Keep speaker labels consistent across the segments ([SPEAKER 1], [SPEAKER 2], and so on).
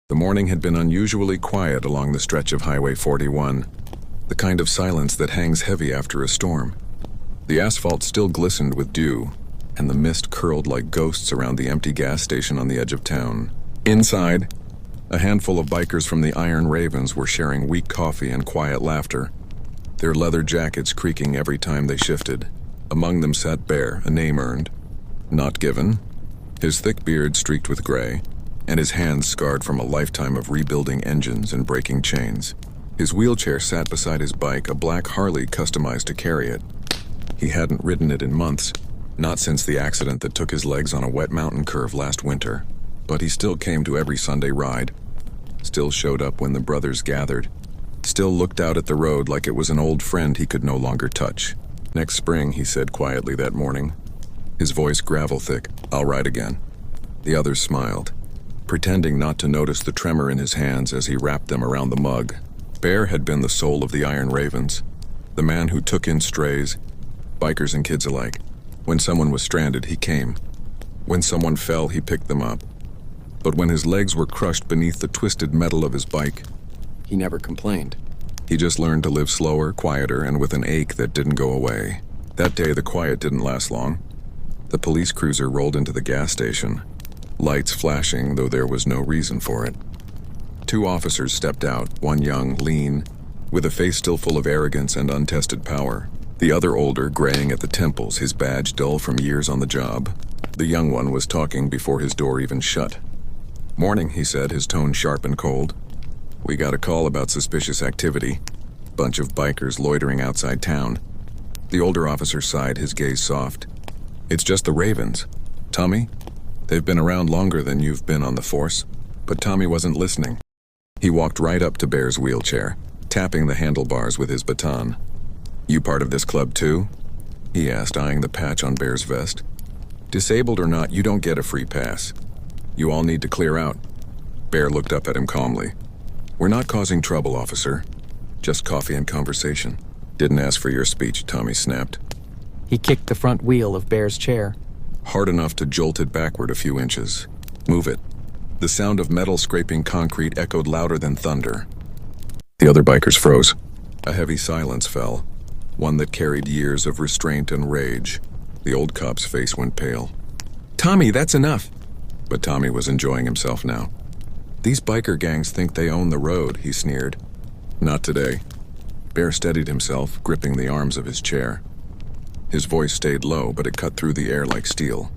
[SPEAKER 1] The morning had been unusually quiet along the stretch of Highway 41, the kind of silence that hangs heavy after a storm. The asphalt still glistened with dew, and the mist curled like ghosts around the empty gas station on the edge of town. Inside, a handful of bikers from the Iron Ravens were sharing weak coffee and quiet laughter, their leather jackets creaking every time they shifted. Among them sat Bear, a name earned, not given, his thick beard streaked with gray, and his hands scarred from a lifetime of rebuilding engines and breaking chains. His wheelchair sat beside his bike, a black Harley customized to carry it. He hadn't ridden it in months, not since the accident that took his legs on a wet mountain curve last winter, but he still came to every Sunday ride, still showed up when the brothers gathered, still looked out at the road like it was an old friend he could no longer touch. "Next spring," he said quietly that morning, his voice gravel-thick, "I'll ride again." The others smiled, pretending not to notice the tremor in his hands as he wrapped them around the mug. Bear had been the soul of the Iron Ravens, the man who took in strays, bikers and kids alike. When someone was stranded, he came. When someone fell, he picked them up. But when his legs were crushed beneath the twisted metal of his bike, he never complained. He just learned to live slower, quieter, and with an ache that didn't go away. That day, the quiet didn't last long. The police cruiser rolled into the gas station, lights flashing, though there was no reason for it. Two officers stepped out, one young, lean, with a face still full of arrogance and untested power. The other older, graying at the temples, his badge dull from years on the job. The young one was talking before his door even shut. "Morning," he said, his tone sharp and cold. "We got a call about suspicious activity. Bunch of bikers loitering outside town." The older officer sighed, his gaze soft. "It's just the Ravens. Tommy? They've been around longer than you've been on the force." But Tommy wasn't listening. He walked right up to Bear's wheelchair, tapping the handlebars with his baton. "You part of this club too?" he asked, eyeing the patch on Bear's vest. "Disabled or not, you don't get a free pass. You all need to clear out." Bear looked up at him calmly. "We're not causing trouble, officer. Just coffee and conversation." "Didn't ask for your speech," Tommy snapped.
[SPEAKER 2] He kicked the front wheel of Bear's chair.
[SPEAKER 1] Hard enough to jolt it backward a few inches. "Move it." The sound of metal scraping concrete echoed louder than thunder. The other bikers froze. A heavy silence fell, one that carried years of restraint and rage. The old cop's face went pale. "Tommy, that's enough." But Tommy was enjoying himself now. "These biker gangs think they own the road," he sneered. "Not today." Bear steadied himself, gripping the arms of his chair. His voice stayed low, but it cut through the air like steel.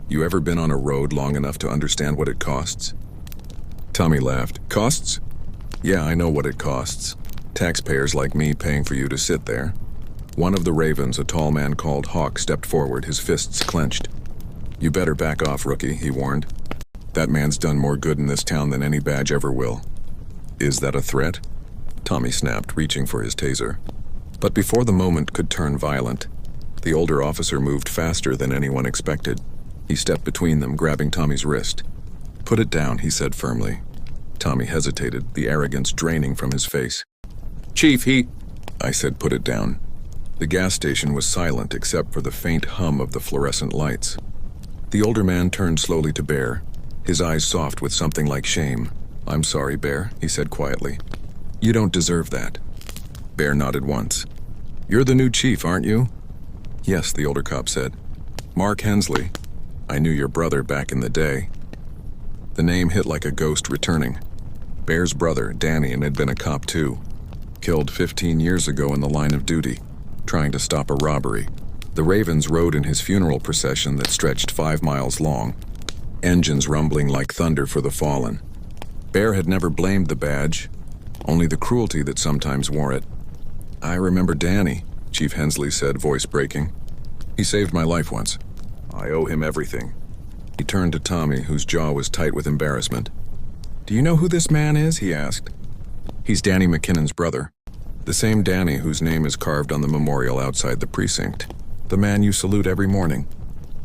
[SPEAKER 1] "You ever been on a road long enough to understand what it costs?" Tommy laughed. "Costs? Yeah, I know what it costs. Taxpayers like me paying for you to sit there." One of the Ravens, a tall man called Hawk, stepped forward, his fists clenched. "You better back off, rookie," he warned. "That man's done more good in this town than any badge ever will." "Is that a threat?" Tommy snapped, reaching for his taser. But before the moment could turn violent, the older officer moved faster than anyone expected. He stepped between them, grabbing Tommy's wrist. "Put it down," he said firmly. Tommy hesitated, the arrogance draining from his face. "Chief, I said put it down." The gas station was silent except for the faint hum of the fluorescent lights. The older man turned slowly to Bear, his eyes soft with something like shame. "I'm sorry, Bear," he said quietly. "You don't deserve that." Bear nodded once. "You're the new chief, aren't you?" "Yes," the older cop said. "Mark Hensley. I knew your brother back in the day." The name hit like a ghost returning. Bear's brother, Danny, and had been a cop too. Killed 15 years ago in the line of duty, trying to stop a robbery. The Ravens rode in his funeral procession that stretched 5 miles long, engines rumbling like thunder for the fallen. Bear had never blamed the badge, only the cruelty that sometimes wore it. "I remember Danny," Chief Hensley said, voice breaking. "He saved my life once. I owe him everything." He turned to Tommy, whose jaw was tight with embarrassment. "Do you know who this man is?" he asked. "He's Danny McKinnon's brother. The same Danny whose name is carved on the memorial outside the precinct. The man you salute every morning."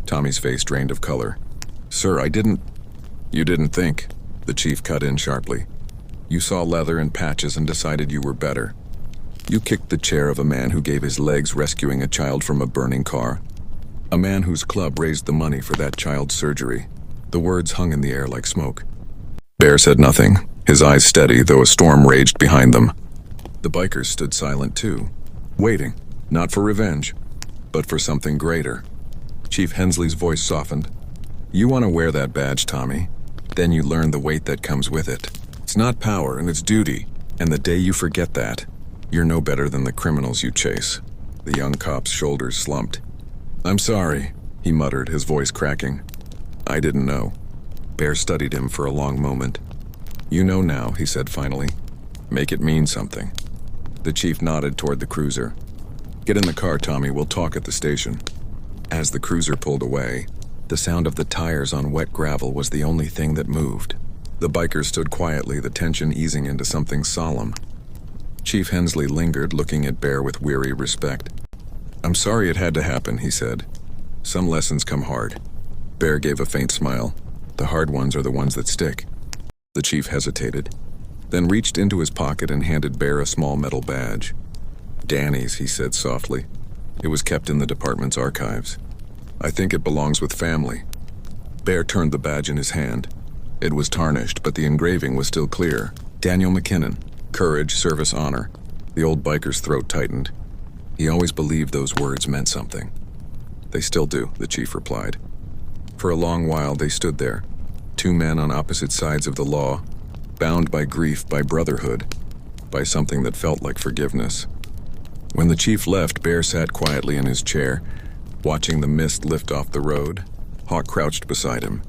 [SPEAKER 1] Tommy's face drained of color. "Sir, I didn't—" "You didn't think," the chief cut in sharply. "You saw leather and patches and decided you were better. You kicked the chair of a man who gave his legs rescuing a child from a burning car. A man whose club raised the money for that child's surgery." The words hung in the air like smoke. Bear said nothing, his eyes steady, though a storm raged behind them. The bikers stood silent too, waiting, not for revenge, but for something greater. Chief Hensley's voice softened. You want to wear that badge, Tommy. Then you learn the weight that comes with it. It's not power, and it's duty. And the day you forget that, you're no better than the criminals you chase. The young cop's shoulders slumped. I'm sorry, he muttered, his voice cracking. I didn't know. Bear studied him for a long moment. You know now, he said finally. Make it mean something. The chief nodded toward the cruiser. Get in the car, Tommy, we'll talk at the station. As the cruiser pulled away, the sound of the tires on wet gravel was the only thing that moved. The bikers stood quietly, the tension easing into something solemn. Chief Hensley lingered, looking at Bear with weary respect. I'm sorry it had to happen, he said. Some lessons come hard. Bear gave a faint smile. The hard ones are the ones that stick. The chief hesitated, then reached into his pocket and handed Bear a small metal badge. Danny's, he said softly. It was kept in the department's archives. I think it belongs with family. Bear turned the badge in his hand. It was tarnished, but the engraving was still clear. Daniel McKinnon, courage, service, honor. The old biker's throat tightened. He always believed those words meant something. They still do, the chief replied. For a long while they stood there, two men on opposite sides of the law, bound by grief, by brotherhood, by something that felt like forgiveness. When the chief left, Bear sat quietly in his chair, watching the mist lift off the road. Hawk crouched beside him.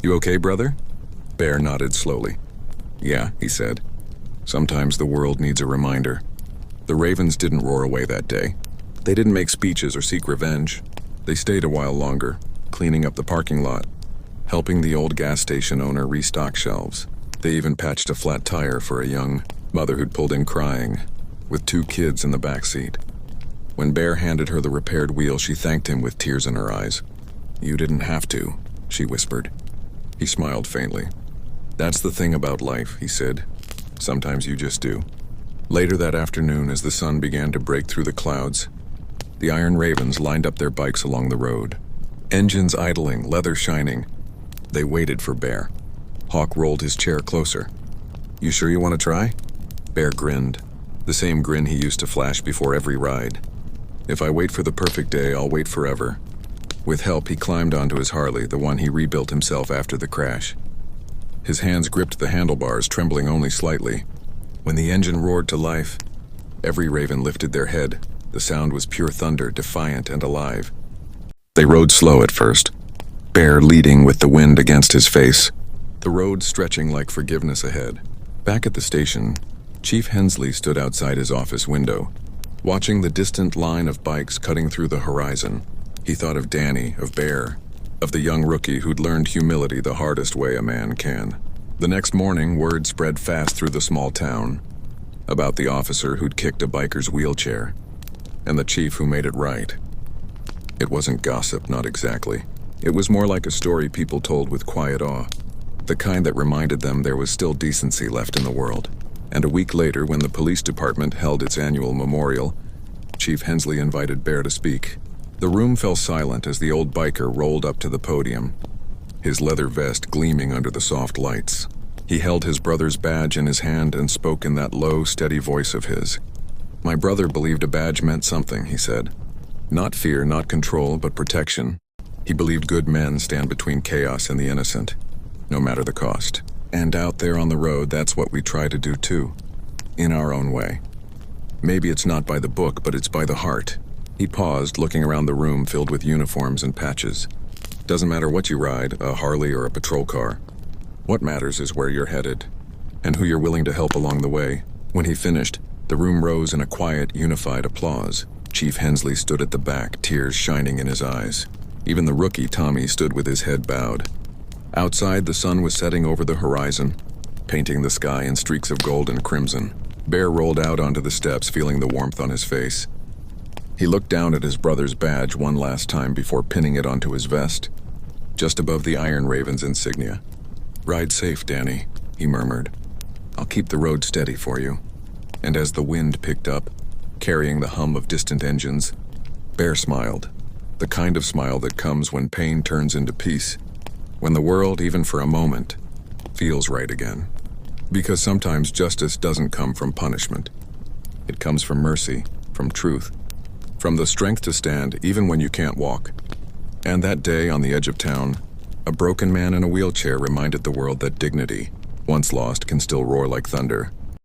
[SPEAKER 1] You okay, brother? Bear nodded slowly. Yeah, he said. Sometimes the world needs a reminder. The ravens didn't roar away that day. They didn't make speeches or seek revenge. They stayed a while longer, cleaning up the parking lot, helping the old gas station owner restock shelves. They even patched a flat tire for a young mother who'd pulled in crying, with two kids in the back seat. When Bear handed her the repaired wheel, she thanked him with tears in her eyes. You didn't have to, she whispered. He smiled faintly. That's the thing about life, he said. Sometimes you just do. Later that afternoon, as the sun began to break through the clouds, the Iron Ravens lined up their bikes along the road. Engines idling, leather shining. They waited for Bear. Hawk rolled his chair closer. You sure you want to try? Bear grinned, the same grin he used to flash before every ride. If I wait for the perfect day, I'll wait forever. With help, he climbed onto his Harley, the one he rebuilt himself after the crash. His hands gripped the handlebars, trembling only slightly. When the engine roared to life, every raven lifted their head. The sound was pure thunder, defiant and alive. They rode slow at first, Bear leading with the wind against his face, the road stretching like forgiveness ahead. Back at the station, Chief Hensley stood outside his office window, watching the distant line of bikes cutting through the horizon. He thought of Danny, of Bear, of the young rookie who'd learned humility the hardest way a man can. The next morning, word spread fast through the small town about the officer who'd kicked a biker's wheelchair, and the chief who made it right. It wasn't gossip, not exactly. It was more like a story people told with quiet awe, the kind that reminded them there was still decency left in the world. And a week later, when the police department held its annual memorial, Chief Hensley invited Bear to speak. The room fell silent as the old biker rolled up to the podium, his leather vest gleaming under the soft lights. He held his brother's badge in his hand and spoke in that low, steady voice of his. My brother believed a badge meant something, he said. Not fear, not control, but protection. He believed good men stand between chaos and the innocent, no matter the cost. And out there on the road, that's what we try to do too, in our own way. Maybe it's not by the book, but it's by the heart. He paused, looking around the room filled with uniforms and patches. Doesn't matter what you ride, a Harley or a patrol car. What matters is where you're headed, and who you're willing to help along the way. When he finished, the room rose in a quiet, unified applause. Chief Hensley stood at the back, tears shining in his eyes. Even the rookie, Tommy, stood with his head bowed. Outside, the sun was setting over the horizon, painting the sky in streaks of gold and crimson. Bear rolled out onto the steps, feeling the warmth on his face. He looked down at his brother's badge one last time before pinning it onto his vest, just above the Iron Raven's insignia. Ride safe, Danny, he murmured. I'll keep the road steady for you. And as the wind picked up, carrying the hum of distant engines, Bear smiled, the kind of smile that comes when pain turns into peace, when the world, even for a moment, feels right again. Because sometimes justice doesn't come from punishment. It comes from mercy, from truth, from the strength to stand even when you can't walk. And that day on the edge of town, a broken man in a wheelchair reminded the world that dignity, once lost, can still roar like thunder.